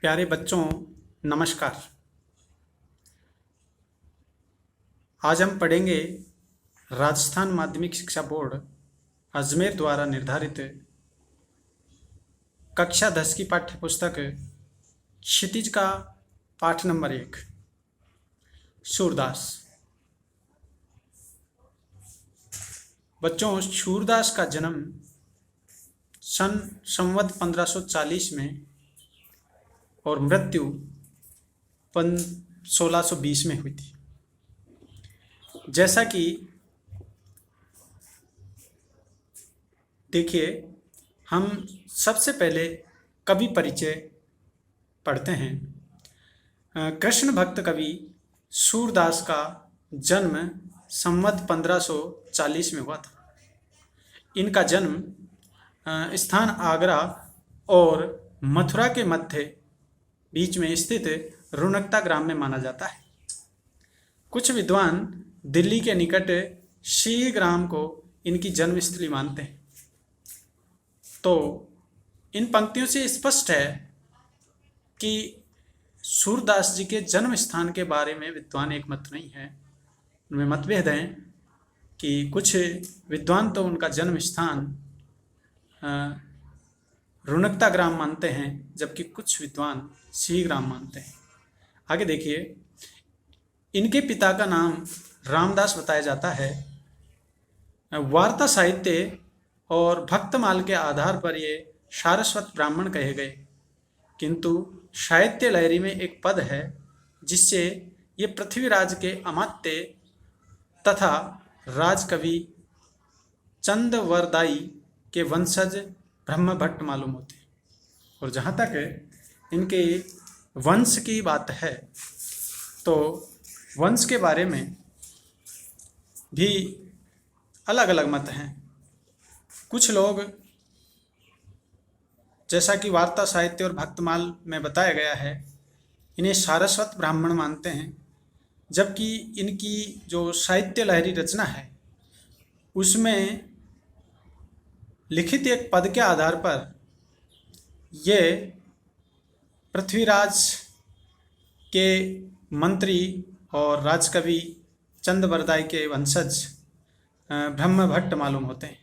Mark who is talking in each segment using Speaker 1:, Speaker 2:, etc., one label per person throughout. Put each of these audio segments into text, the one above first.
Speaker 1: प्यारे बच्चों, नमस्कार। आज हम पढ़ेंगे राजस्थान माध्यमिक शिक्षा बोर्ड अजमेर द्वारा निर्धारित कक्षा 10 की पाठ्य पुस्तक क्षितिज का पाठ नंबर 1 सूरदास। बच्चों, सूरदास का जन्म संवत 1540 में और मृत्यु 1620 में हुई थी। जैसा कि देखिए, हम सबसे पहले कवि परिचय पढ़ते हैं। कृष्ण भक्त कवि सूरदास का जन्म संवत 1540 में हुआ था। इनका जन्म स्थान आगरा और मथुरा के मध्य बीच में स्थित रुनकता ग्राम में माना जाता है। कुछ विद्वान दिल्ली के निकट शी ग्राम को इनकी जन्मस्थली मानते हैं। तो इन पंक्तियों से स्पष्ट है कि सूरदास जी के जन्म स्थान के बारे में विद्वान एक मत नहीं है। उनमें मतभेद हैं कि कुछ विद्वान तो उनका जन्म स्थान रुनकता ग्राम मानते हैं, जबकि कुछ विद्वान सी ग्राम मानते हैं। आगे देखिए, इनके पिता का नाम रामदास बताया जाता है। वार्ता साहित्य और भक्तमाल के आधार पर ये सारस्वत ब्राह्मण कहे गए, किंतु साहित्य लहरी में एक पद है जिससे ये पृथ्वीराज के अमात्य तथा राजकवि चंदवरदाई के वंशज ब्रह्म भट्ट मालूम होते हैं। और जहाँ तक इनके वंश की बात है, तो वंश के बारे में भी अलग अलग मत हैं। कुछ लोग, जैसा कि वार्ता साहित्य और भक्तमाल में बताया गया है, इन्हें सारस्वत ब्राह्मण मानते हैं, जबकि इनकी जो साहित्य लहरी रचना है उसमें लिखित एक पद के आधार पर ये पृथ्वीराज के मंत्री और राजकवि चंदवरदाई के वंशज ब्रह्म भट्ट मालूम होते हैं।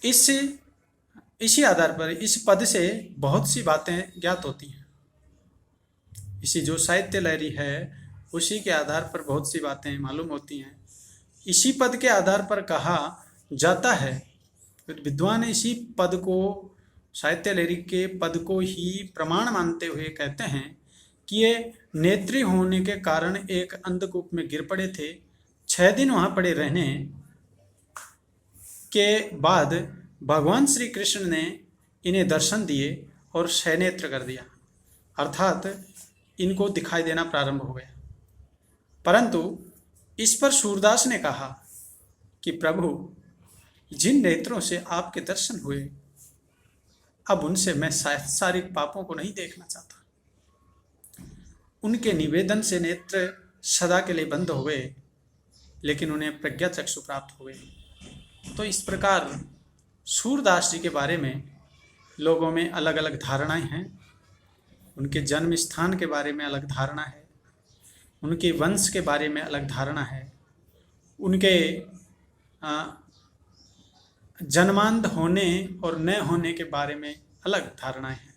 Speaker 1: इसी आधार पर इस पद से बहुत सी बातें ज्ञात होती हैं। इसी जो साहित्य लहरी है उसी के आधार पर बहुत सी बातें मालूम होती हैं। इसी पद के आधार पर कहा जाता है, विद्वान इसी पद को, साहित्य लहरी के पद को ही प्रमाण मानते हुए कहते हैं कि ये नेत्री होने के कारण एक अंधकूप में गिर पड़े थे। 6 दिन वहाँ पड़े रहने के बाद भगवान श्री कृष्ण ने इन्हें दर्शन दिए और शयनेत्र कर दिया, अर्थात इनको दिखाई देना प्रारंभ हो गया। परंतु इस पर सूरदास ने कहा कि प्रभु, जिन नेत्रों से आपके दर्शन हुए, अब उनसे मैं सांसारिक पापों को नहीं देखना चाहता। उनके निवेदन से नेत्र सदा के लिए बंद हो गए, लेकिन उन्हें प्रज्ञा चक्षु प्राप्त हो गए। तो इस प्रकार सूरदास जी के बारे में लोगों में अलग अलग धारणाएं हैं। उनके जन्म स्थान के बारे में अलग धारणा है, उनके वंश के बारे में अलग धारणा है, उनके जन्मांध होने और न होने के बारे में अलग धारणाएं हैं।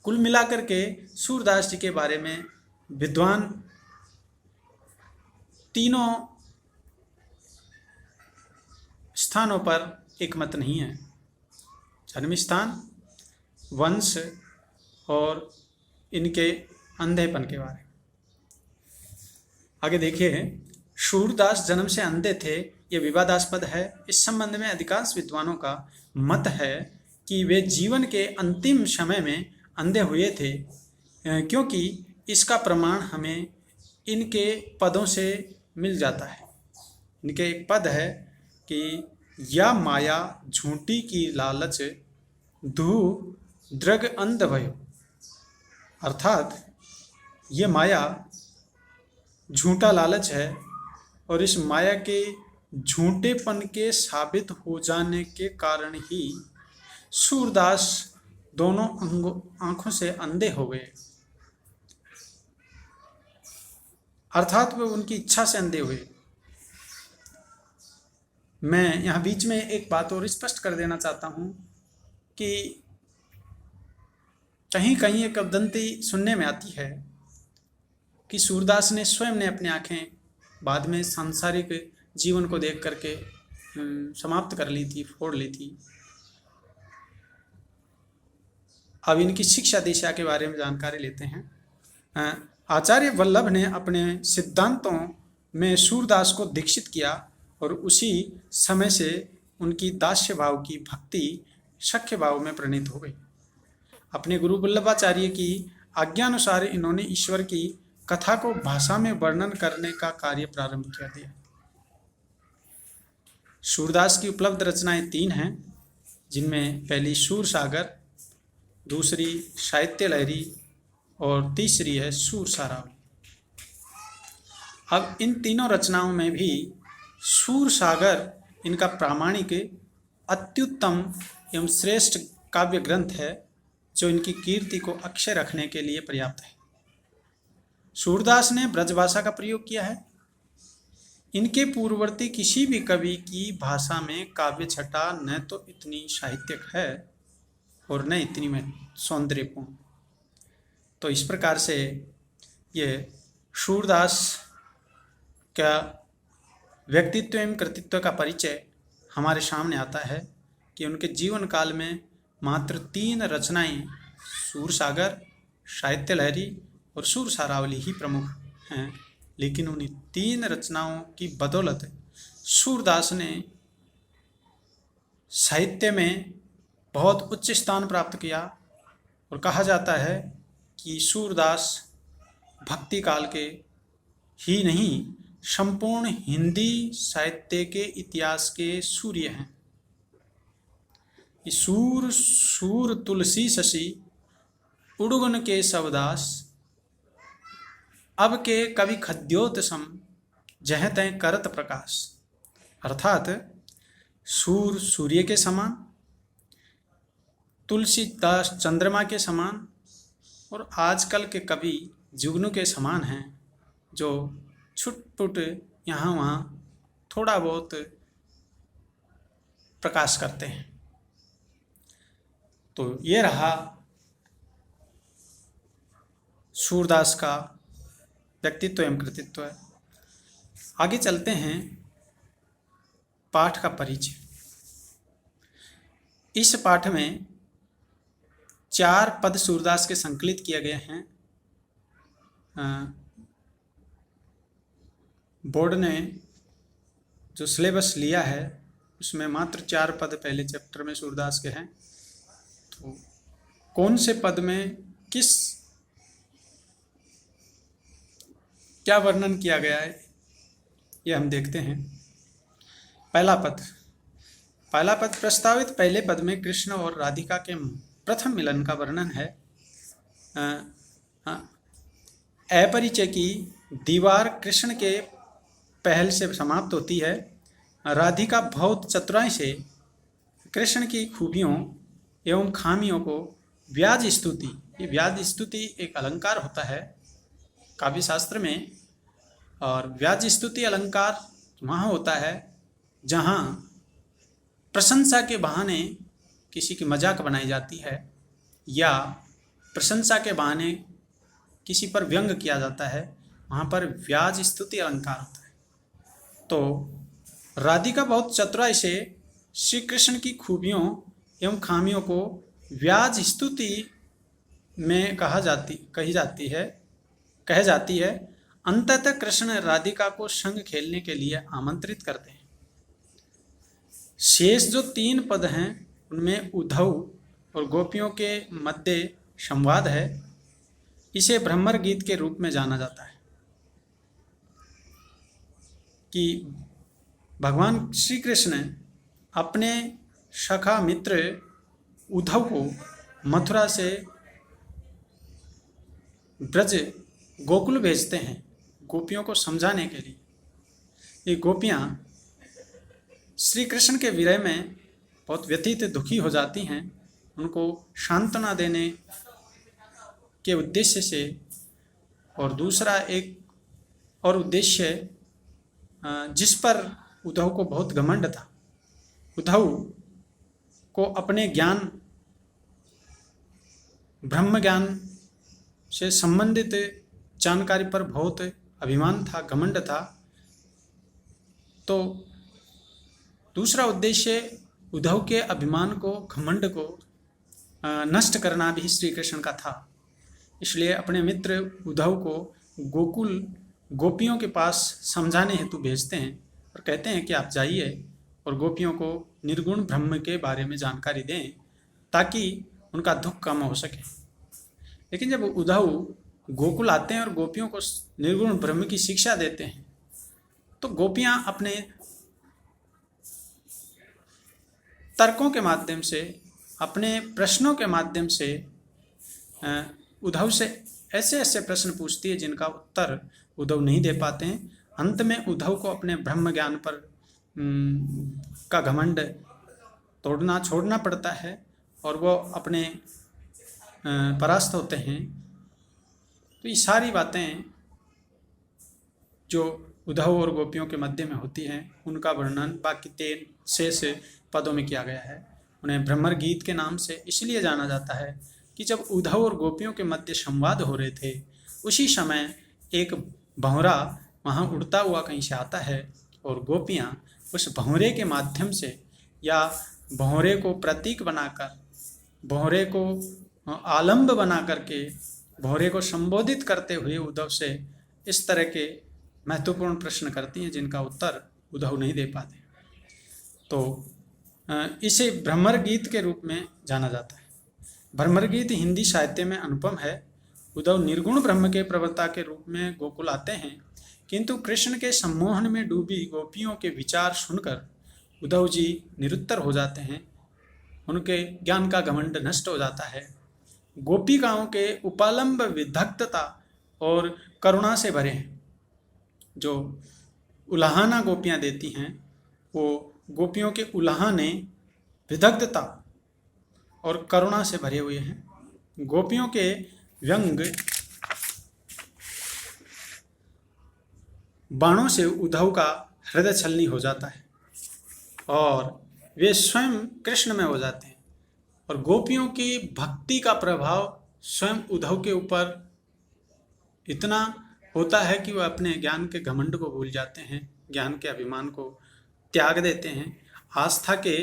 Speaker 1: कुल मिलाकर के सूरदास जी के बारे में विद्वान तीनों स्थानों पर एक मत नहीं है: जन्म स्थान, वंश और इनके अंधेपन के बारे में। आगे देखिए, सूरदास जन्म से अंधे थे, ये विवादास्पद है। इस संबंध में अधिकांश विद्वानों का मत है कि वे जीवन के अंतिम समय में अंधे हुए थे, क्योंकि इसका प्रमाण हमें इनके पदों से मिल जाता है। इनके एक पद है कि या माया झूठी की लालच धू दृग अंध भयो, अर्थात ये माया झूठा लालच है और इस माया के झूठेपन के साबित हो जाने के कारण ही सूरदास दोनों आंखों से अंधे हो गए, अर्थात वे उनकी इच्छा से अंधे हुए। मैं यहाँ बीच में एक बात और स्पष्ट कर देना चाहता हूँ कि कहीं कहीं एक किंवदंती सुनने में आती है कि सूरदास ने स्वयं ने अपनी आंखें बाद में सांसारिक जीवन को देख करके समाप्त कर ली थी, फोड़ ली थी। अब इनकी शिक्षा दिशा के बारे में जानकारी लेते हैं। आचार्य वल्लभ ने अपने सिद्धांतों में सूरदास को दीक्षित किया और उसी समय से उनकी दास्य भाव की भक्ति सख्य भाव में परिणित हो गई। अपने गुरु वल्लभाचार्य की आज्ञानुसार इन्होंने ईश्वर की कथा को भाषा में वर्णन करने का कार्य प्रारंभ कर दिया। सूरदास की उपलब्ध रचनाएं 3 हैं, जिनमें पहली सूर सागर, दूसरी साहित्य लहरी और तीसरी है सूर सारावली। अब इन तीनों रचनाओं में भी सूर सागर इनका प्रामाणिक, अत्युत्तम एवं श्रेष्ठ काव्य ग्रंथ है, जो इनकी कीर्ति को अक्षय रखने के लिए पर्याप्त है। सूरदास ने ब्रजभाषा का प्रयोग किया है। इनके पूर्ववर्ती किसी भी कवि की भाषा में काव्य छटा न तो इतनी साहित्यिक है और न इतनी में सौंदर्यपूर्ण। तो इस प्रकार से ये सूरदास का व्यक्तित्व एवं कृतित्व का परिचय हमारे सामने आता है कि उनके जीवन काल में मात्र 3 रचनाएं सूर सागर, साहित्य लहरी और सूर सारावली ही प्रमुख हैं, लेकिन उन्हीं 3 रचनाओं की बदौलत सूरदास ने साहित्य में बहुत उच्च स्थान प्राप्त किया और कहा जाता है कि सूरदास भक्ति काल के ही नहीं, संपूर्ण हिंदी साहित्य के इतिहास के सूर्य हैं। सूर सूर तुलसी शशि उड़गुन के सबदास, अब के कवि खद्योत सम जह तय करत प्रकाश। अर्थात सूर सूर्य के समान, तुलसीदास चंद्रमा के समान और आजकल के कवि जुगनू के समान हैं, जो छुटपुट यहाँ वहाँ थोड़ा बहुत प्रकाश करते हैं। तो ये रहा सूरदास का व्यक्तित्व एवं कृतित्व। आगे चलते हैं पाठ का परिचय। इस पाठ में 4 पद सूरदास के संकलित किए गए हैं। बोर्ड ने जो सिलेबस लिया है उसमें मात्र 4 पद पहले चैप्टर में सूरदास के हैं। तो कौन से पद में क्या वर्णन किया गया है ये हम देखते हैं। पहला पद प्रस्तावित पहले पद में कृष्ण और राधिका के प्रथम मिलन का वर्णन है। अपरिचय की दीवार कृष्ण के पहल से समाप्त होती है। राधिका बहुत चतुराई से कृष्ण की खूबियों एवं खामियों को व्याज स्तुति, ये व्याज स्तुति एक अलंकार होता है काव्य शास्त्र में, और व्याज स्तुति अलंकार वहाँ होता है जहाँ प्रशंसा के बहाने किसी की मजाक बनाई जाती है या प्रशंसा के बहाने किसी पर व्यंग किया जाता है, वहाँ पर व्याज स्तुति अलंकार होता है। तो राधिका बहुत चतुराई से श्री कृष्ण की खूबियों एवं खामियों को व्याज स्तुति में कही जाती है। अंततः कृष्ण राधिका को संग खेलने के लिए आमंत्रित करते हैं। शेष जो 3 पद हैं उनमें उद्धव और गोपियों के मध्य संवाद है। इसे भ्रमर गीत के रूप में जाना जाता है कि भगवान श्री कृष्ण अपने सखा मित्र उद्धव को मथुरा से ब्रज गोकुल भेजते हैं गोपियों को समझाने के लिए। ये गोपियाँ श्री कृष्ण के विरह में बहुत व्यथित दुखी हो जाती हैं उनको सांत्वना देने के उद्देश्य से, और दूसरा एक और उद्देश्य जिस पर उद्धव को बहुत घमंड था, उद्धव को अपने ज्ञान, ब्रह्म ज्ञान से संबंधित जानकारी पर बहुत अभिमान था, घमंड था। तो दूसरा उद्देश्य उद्धव के अभिमान को, घमंड को नष्ट करना भी श्री कृष्ण का था। इसलिए अपने मित्र उद्धव को गोकुल गोपियों के पास समझाने हेतु भेजते हैं और कहते हैं कि आप जाइए और गोपियों को निर्गुण ब्रह्म के बारे में जानकारी दें ताकि उनका दुख कम हो सके। लेकिन जब उद्धव गोकुल आते हैं और गोपियों को निर्गुण ब्रह्म की शिक्षा देते हैं तो गोपियां अपने तर्कों के माध्यम से, अपने प्रश्नों के माध्यम से उद्धव से ऐसे ऐसे प्रश्न पूछती है जिनका उत्तर उद्धव नहीं दे पाते हैं। अंत में उद्धव को अपने ब्रह्म ज्ञान पर का घमंड तोड़ना छोड़ना पड़ता है और वो अपने परास्त होते हैं। तो ये सारी बातें जो उद्धव और गोपियों के मध्य में होती हैं उनका वर्णन बाकी 3 शेष पदों में किया गया है। उन्हें भ्रमर गीत के नाम से इसलिए जाना जाता है कि जब उद्धव और गोपियों के मध्य संवाद हो रहे थे उसी समय एक भंवरा वहाँ उड़ता हुआ कहीं से आता है और गोपियाँ उस भंवरे के माध्यम से या भंवरे को प्रतीक बनाकर, भंवरे को आलंब बना करके, भंवरे को संबोधित करते हुए उद्धव से इस तरह के महत्वपूर्ण प्रश्न करती हैं जिनका उत्तर उद्धव नहीं दे पाते। तो इसे भ्रमर गीत के रूप में जाना जाता है। भ्रमर गीत हिंदी साहित्य में अनुपम है। उद्धव निर्गुण ब्रह्म के प्रवक्ता के रूप में गोकुल आते हैं, किंतु कृष्ण के सम्मोहन में डूबी गोपियों के विचार सुनकर उद्धव जी निरुत्तर हो जाते हैं। उनके ज्ञान का घमंड नष्ट हो जाता है। गोपिकाओं के उपालंब विदग्धता और करुणा से भरे हैं। जो उलाहना गोपियां देती हैं वो गोपियों के उलाहने विदग्धता और करुणा से भरे हुए हैं। गोपियों के व्यंग बाणों से उद्धव का हृदय छलनी हो जाता है और वे स्वयं कृष्ण में हो जाते हैं और गोपियों की भक्ति का प्रभाव स्वयं उद्धव के ऊपर इतना होता है कि वह अपने ज्ञान के घमंड को भूल जाते हैं, ज्ञान के अभिमान को त्याग देते हैं। आस्था के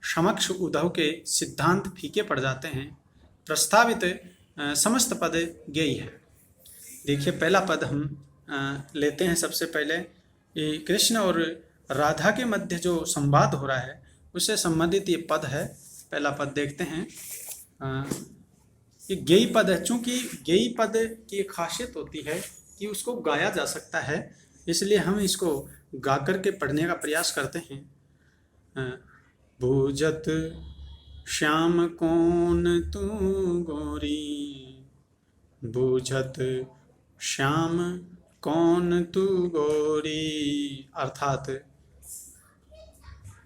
Speaker 1: समक्ष उद्धव के सिद्धांत फीके पड़ जाते हैं। प्रस्तावित समस्त पद गेय है। देखिए पहला पद हम लेते हैं। सबसे पहले ये कृष्ण और राधा के मध्य जो संवाद हो रहा है उससे संबंधित ये पद है। पहला पद देखते हैं। ये गेय पद है। चूँकि गेय पद की खासियत होती है कि उसको गाया जा सकता है, इसलिए हम इसको गा करके पढ़ने का प्रयास करते हैं। बूझत श्याम कौन तू गोरी, बूझत श्याम कौन तू गोरी। अर्थात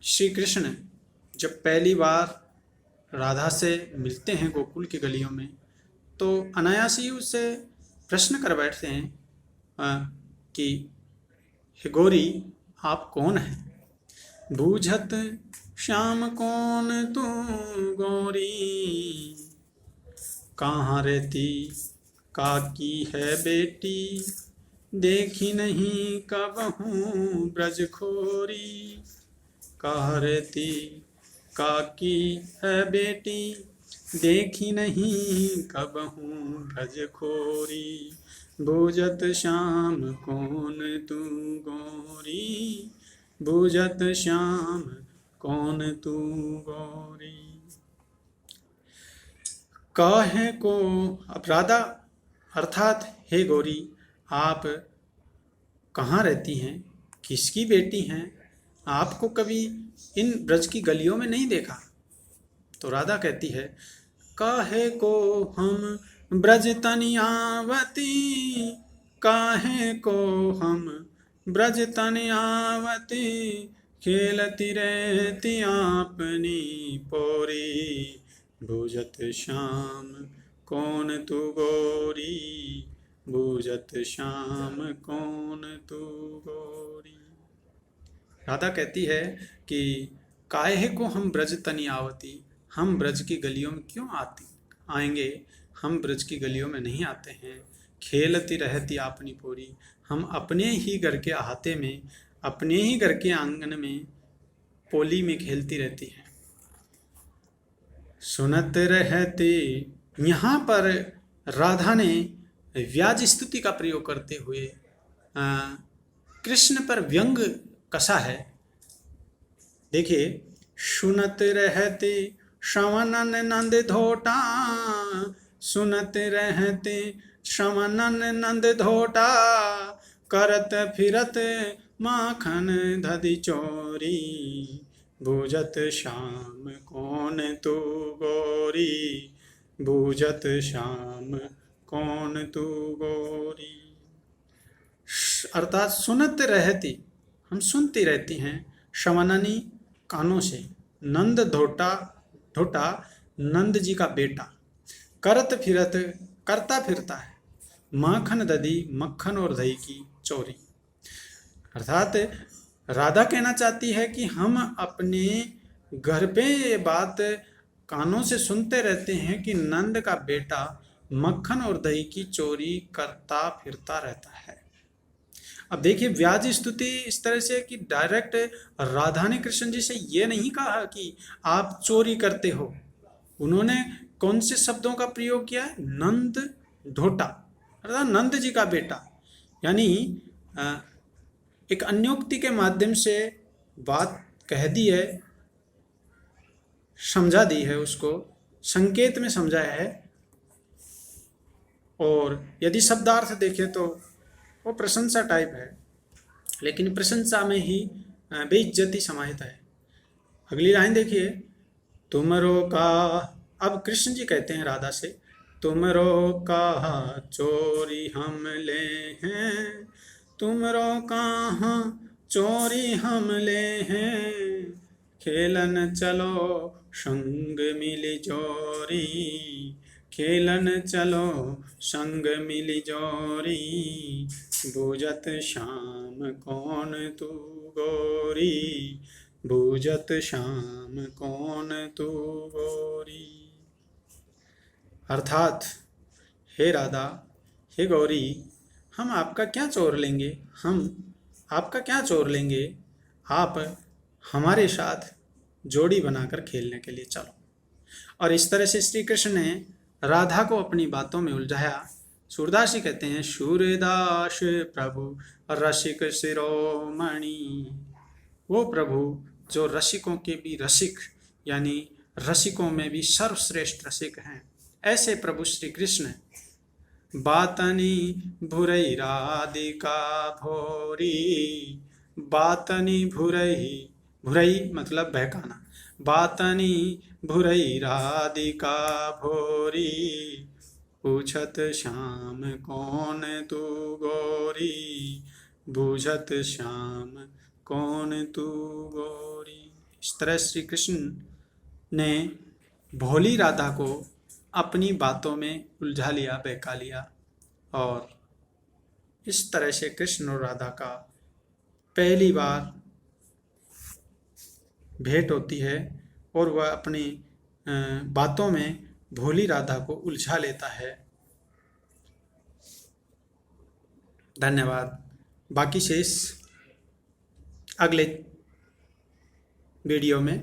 Speaker 1: श्री कृष्ण जब पहली बार राधा से मिलते हैं गोकुल की गलियों में तो अनायास ही उससे प्रश्न कर बैठते हैं कि हे गोरी आप कौन हैं। बूझत श्याम कौन तू गोरी, कहाँ रहती काकी है बेटी, देखी नहीं कबहूँ ब्रज खोरी। कहाँ रहती काकी है बेटी, देखी नहीं कबहूँ ब्रज खोरी। बूझत श्याम कौन तू गोरी, बूझत श्याम कौन तू गोरी। काहे को अपराधा अर्थात हे गोरी आप कहाँ रहती हैं, किसकी बेटी हैं, आपको कभी इन ब्रज की गलियों में नहीं देखा। तो राधा कहती है काहे को हम ब्रज तनियावती, काहे को हम ब्रज तनियावती, खेलती रहती आपनी पोरी। बूझत श्याम कौन तू गोरी, बूझत श्याम कौन तू गोरी। राधा कहती है कि काहे को हम ब्रज तनी आवती, हम ब्रज की गलियों में क्यों आएंगे, हम ब्रज की गलियों में नहीं आते हैं। खेलती रहती आपनी पूरी, हम अपने ही घर के अहाते में, अपने ही घर के आंगन में पोली में खेलती रहती हैं। सुनत रहते, यहाँ पर राधा ने व्याज स्तुति का प्रयोग करते हुए कृष्ण पर व्यंग कसा है। देखिए, सुनत रहते श्रवणन नंद धोटा, सुनत रहते श्रवणन नंद धोटा, करत फिरत माखन धदि चोरी, बूझत श्याम कौन तू गोरी, बूझत श्याम कौन तू गोरी। अर्थात सुनत रहती, हम सुनती रहती हैं, श्रवणनी कानों से, नंद धोटा, धोटा नंद जी का बेटा, करत फिरत करता फिरता है, माखन दधी मक्खन और दही की चोरी। अर्थात राधा कहना चाहती है कि हम अपने घर पे ये बात कानों से सुनते रहते हैं कि नंद का बेटा मक्खन और दही की चोरी करता फिरता रहता है। अब देखिए, व्याज स्तुति इस तरह से कि डायरेक्ट राधा ने कृष्ण जी से ये नहीं कहा कि आप चोरी करते हो। उन्होंने कौन से शब्दों का प्रयोग किया है? नंद ढोटा, अर्थात नंद जी का बेटा, यानी एक अन्योक्ति के माध्यम से बात कह दी है, समझा दी है, उसको संकेत में समझाया है। और यदि शब्दार्थ देखें तो वो प्रशंसा टाइप है, लेकिन प्रशंसा में ही बेइज्जती समाहित है। अगली लाइन देखिए, तुमरो का, अब कृष्ण जी कहते हैं राधा से, तुमरो का चोरी हम ले हैं, तुमरो कहाँ चोरी हम ले हैं, खेलन चलो संग मिली जोरी, खेलन चलो संग मिली जोरी, बूझत श्याम कौन तू गोरी, बूझत श्याम कौन तू गोरी। अर्थात, हे राधा, हे गौरी, हम आपका क्या चोर लेंगे, हम आपका क्या चोर लेंगे, आप हमारे साथ जोड़ी बनाकर खेलने के लिए चलो। और इस तरह से श्री कृष्ण ने राधा को अपनी बातों में उलझाया। सूरदास जी कहते हैं, सूरदास प्रभु रसिक शिरोमणि, वो प्रभु जो रसिकों के भी रसिक, यानी रसिकों में भी सर्वश्रेष्ठ रसिक हैं, ऐसे प्रभु श्री कृष्ण बातनी भुरई राधिका भोरी, बातनी भुरई, भुरई मतलब बहकाना, बातनी भुरई राधिका भोरी, पूछत श्याम कौन तू गोरी, बूझत श्याम कौन तू गोरी। इस तरह श्री कृष्ण ने भोली राधा को अपनी बातों में उलझा लिया, बहका लिया, और इस तरह से कृष्ण और राधा का पहली बार भेंट होती है और वह अपनी बातों में भोली राधा को उलझा लेता है। धन्यवाद। बाकी शेष अगले वीडियो में